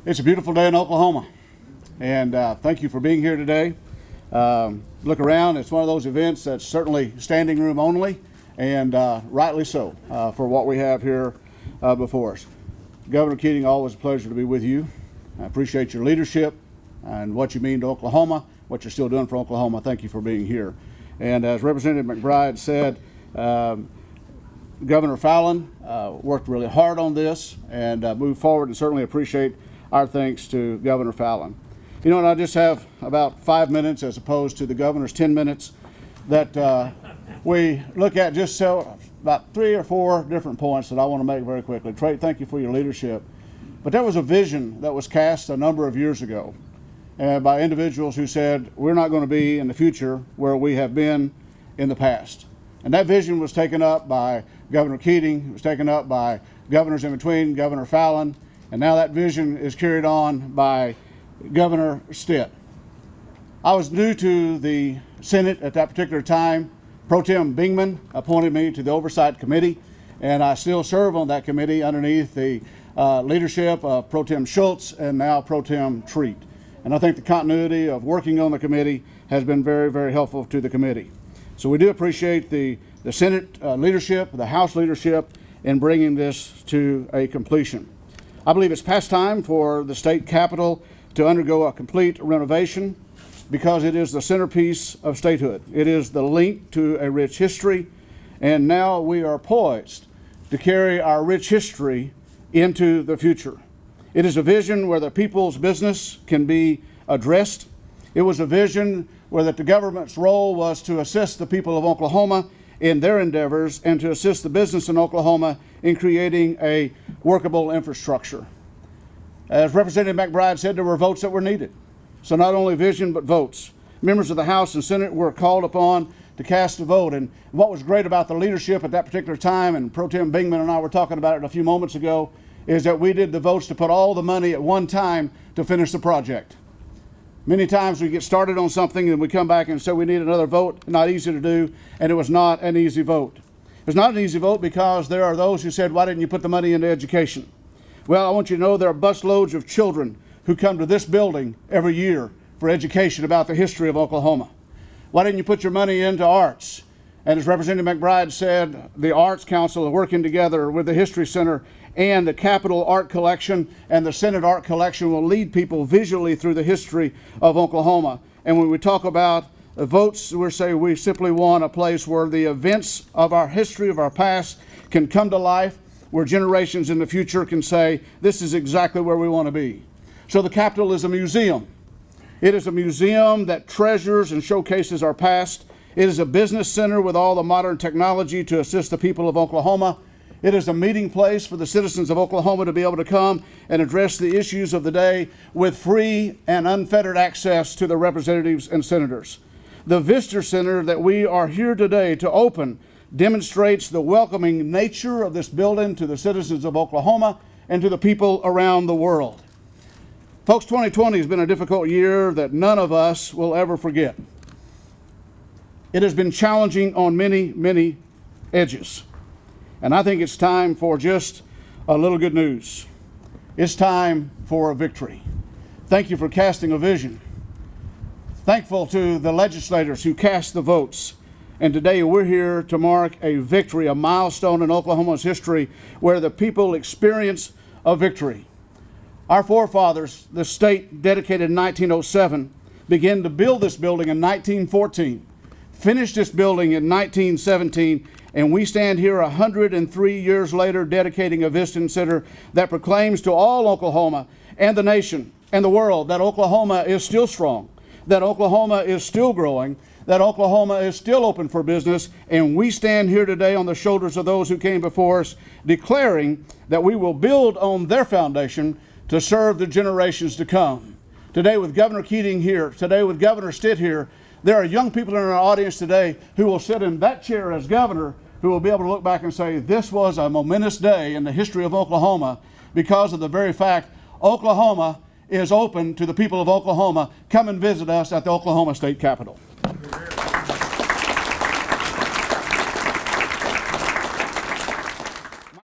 It's a beautiful day in Oklahoma, and thank you for being here today. Look around, it's one of those events that's certainly standing room only, and rightly so for what we have here before us. Governor Keating, always a pleasure to be with you. I appreciate your leadership and what you mean to Oklahoma, what you're still doing for Oklahoma. Thank you for being here. And as Representative McBride said, Governor Fallon worked really hard on this and moved forward, and certainly appreciate our thanks to Governor Fallon. You know, and I just have about 5 minutes as opposed to the governor's 10 minutes that we look at just about 3 or 4 different points that I want to make very quickly. Trey, thank you for your leadership. But there was a vision that was cast a number of years ago by individuals who said, we're not going to be in the future where we have been in the past. And that vision was taken up by Governor Keating, it was taken up by governors in between, Governor Fallon, and now that vision is carried on by Governor Stitt. I was new to the Senate at that particular time. Pro Tem Bingman appointed me to the Oversight Committee, and I still serve on that committee underneath the leadership of Pro Tem Schultz and now Pro Tem Treat. And I think the continuity of working on the committee has been very, very helpful to the committee. So we do appreciate the Senate leadership, the House leadership in bringing this to a completion. I believe it's past time for the state capitol to undergo a complete renovation because it is the centerpiece of statehood. It is the link to a rich history, and now we are poised to carry our rich history into the future. It is a vision where the people's business can be addressed. It was a vision where the government's role was to assist the people of Oklahoma in their endeavors and to assist the business in Oklahoma in creating a workable infrastructure. As Representative McBride said, there were votes that were needed. So not only vision, but votes. Members of the House and Senate were called upon to cast a vote. And what was great about the leadership at that particular time, and Pro Tem Bingman and I were talking about it a few moments ago, is that we did the votes to put all the money at one time to finish the project. Many times we get started on something and we come back and say we need another vote. Not easy to do, and it was not an easy vote. It was not an easy vote because there are those who said, why didn't you put the money into education? Well, I want you to know there are busloads of children who come to this building every year for education about the history of Oklahoma. Why didn't you put your money into arts? And as Representative McBride said, the Arts Council are working together with the History Center and the Capitol Art Collection and the Senate Art Collection will lead people visually through the history of Oklahoma. And when we talk about votes, we're saying we simply want a place where the events of our history, of our past, can come to life, where generations in the future can say, this is exactly where we want to be. So the Capitol is a museum. It is a museum that treasures and showcases our past. It is a business center with all the modern technology to assist the people of Oklahoma. It is a meeting place for the citizens of Oklahoma to be able to come and address the issues of the day with free and unfettered access to the representatives and senators. The Visitor Center that we are here today to open demonstrates the welcoming nature of this building to the citizens of Oklahoma and to the people around the world. Folks, 2020 has been a difficult year that none of us will ever forget. It has been challenging on many, many edges. And I think it's time for just a little good news. It's time for a victory. Thank you for casting a vision. Thankful to the legislators who cast the votes. And today we're here to mark a victory, a milestone in Oklahoma's history where the people experience a victory. Our forefathers, the state dedicated in 1907, began to build this building in 1914, finished this building in 1917, and we stand here 103 years later dedicating a visitor center that proclaims to all Oklahoma and the nation and the world that Oklahoma is still strong, that Oklahoma is still growing, that Oklahoma is still open for business, and we stand here today on the shoulders of those who came before us, declaring that we will build on their foundation to serve the generations to come. Today with Governor Keating here, today with Governor Stitt here, there are young people in our audience today who will sit in that chair as governor, who will be able to look back and say, this was a momentous day in the history of Oklahoma because of the very fact Oklahoma is open to the people of Oklahoma. Come and visit us at the Oklahoma State Capitol.